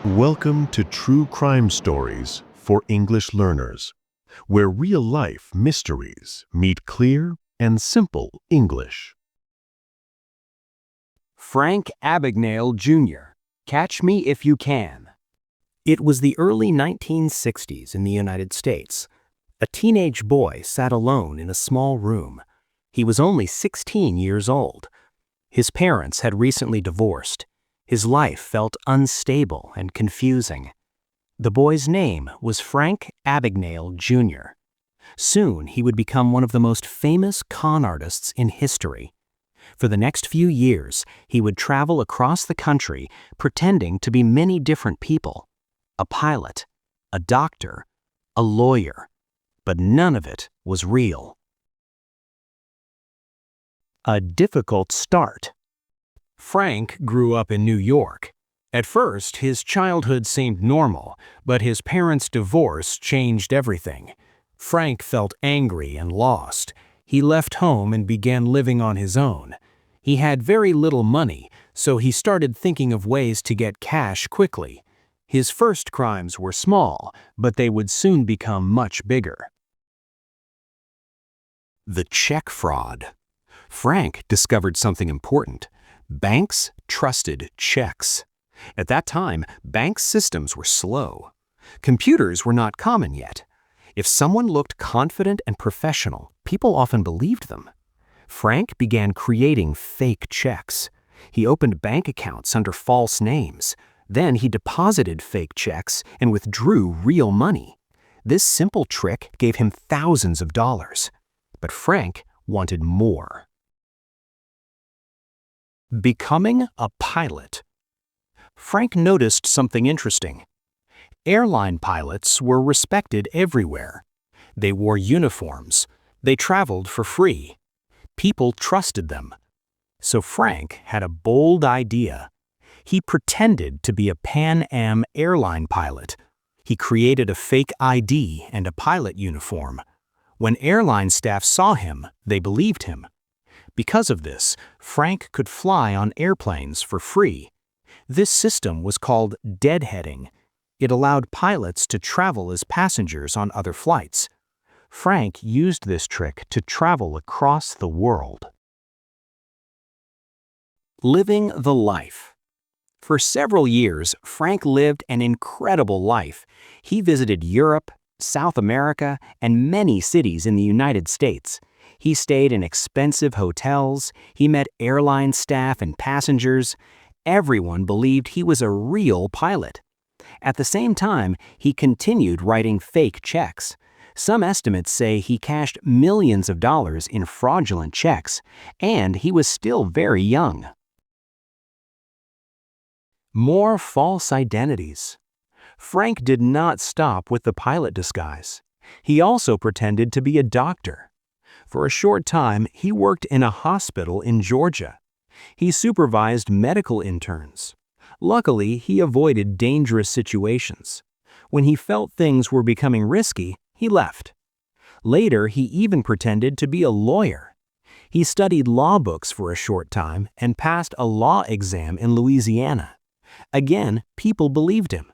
Welcome to True Crime Stories for English Learners, where real-life mysteries meet clear and simple English. Frank Abagnale Jr. Catch Me If You Can. It was the early 1960s in the United States. A teenage boy sat alone in a small room. He was only 16 years old. His parents had recently divorced. His life felt unstable and confusing. The boy's name was Frank Abagnale Jr. Soon he would become one of the most famous con artists in history. For the next few years, he would travel across the country pretending to be many different people: a pilot, a doctor, a lawyer. But none of it was real. A difficult start. Frank grew up in New York. At first, his childhood seemed normal, but his parents' divorce changed everything. Frank felt angry and lost. He left home and began living on his own. He had very little money, so he started thinking of ways to get cash quickly. His first crimes were small, but they would soon become much bigger. The check fraud. Frank discovered something important. Banks trusted checks. At that time, bank systems were slow. Computers were not common yet. If someone looked confident and professional, people often believed them. Frank began creating fake checks. He opened bank accounts under false names. Then he deposited fake checks and withdrew real money. This simple trick gave him thousands of dollars. But Frank wanted more. Becoming a pilot. Frank noticed something interesting. Airline pilots were respected everywhere. They wore uniforms. They traveled for free. People trusted them. So Frank had a bold idea. He pretended to be a Pan Am airline pilot. He created a fake ID and a pilot uniform. When airline staff saw him, they believed him. Because of this, Frank could fly on airplanes for free. This system was called deadheading. It allowed pilots to travel as passengers on other flights. Frank used this trick to travel across the world. Living the life. For several years, Frank lived an incredible life. He visited Europe, South America, and many cities in the United States. He stayed in expensive hotels. He met airline staff and passengers. Everyone believed he was a real pilot. At the same time, he continued writing fake checks. Some estimates say he cashed millions of dollars in fraudulent checks, and he was still very young. More false identities. Frank did not stop with the pilot disguise. He also pretended to be a doctor. For a short time, he worked in a hospital in Georgia. He supervised medical interns. Luckily, he avoided dangerous situations. When he felt things were becoming risky, he left. Later, he even pretended to be a lawyer. He studied law books for a short time and passed a law exam in Louisiana. Again, people believed him.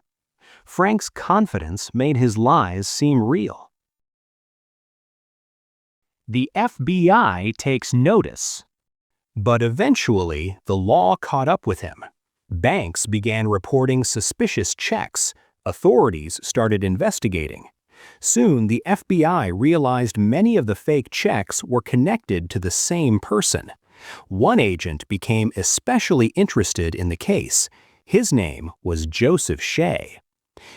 Frank's confidence made his lies seem real. The FBI takes notice. But eventually, the law caught up with him. Banks began reporting suspicious checks. Authorities started investigating. Soon, the FBI realized many of the fake checks were connected to the same person. One agent became especially interested in the case. His name was Joseph Shea.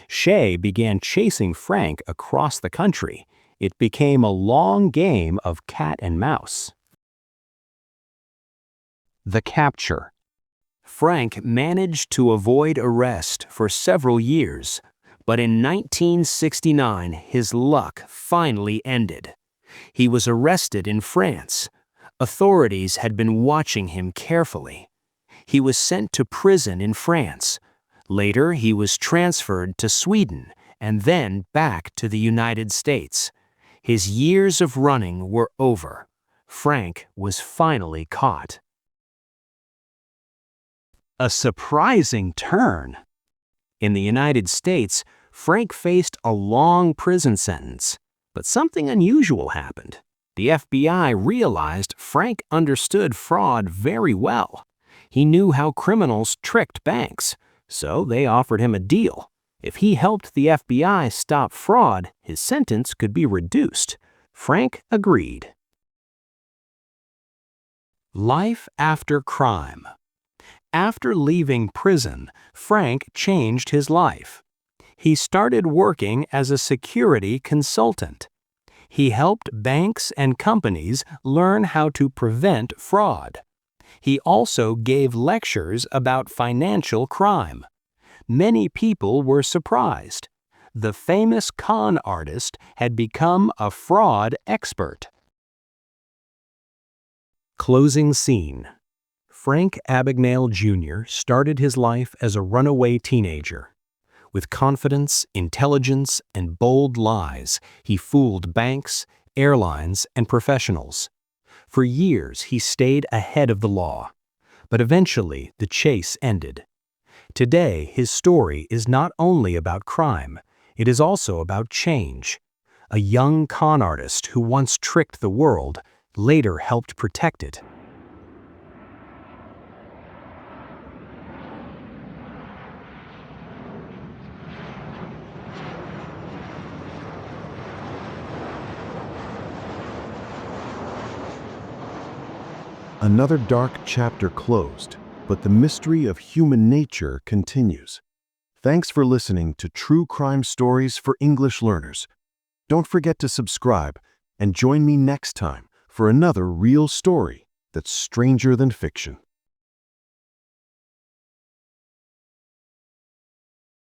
Shea began chasing Frank across the country. It became a long game of cat and mouse. The capture. Frank managed to avoid arrest for several years, but in 1969 his luck finally ended. He was arrested in France. Authorities had been watching him carefully. He was sent to prison in France. Later, he was transferred to Sweden and then back to the United States. His years of running were over. Frank was finally caught. A surprising turn. In the United States, Frank faced a long prison sentence. But something unusual happened. The FBI realized Frank understood fraud very well. He knew how criminals tricked banks, so they offered him a deal. If he helped the FBI stop fraud, his sentence could be reduced. Frank agreed. Life after crime. After leaving prison, Frank changed his life. He started working as a security consultant. He helped banks and companies learn how to prevent fraud. He also gave lectures about financial crime. Many people were surprised. The famous con artist had become a fraud expert. Closing scene. Frank Abagnale Jr. started his life as a runaway teenager. With confidence, intelligence, and bold lies, he fooled banks, airlines, and professionals. For years, he stayed ahead of the law. But eventually, the chase ended. Today, his story is not only about crime, it is also about change. A young con artist who once tricked the world later helped protect it. Another dark chapter closed, but the mystery of human nature continues. Thanks for listening to True Crime Stories for English Learners. Don't forget to subscribe and join me next time for another real story that's stranger than fiction.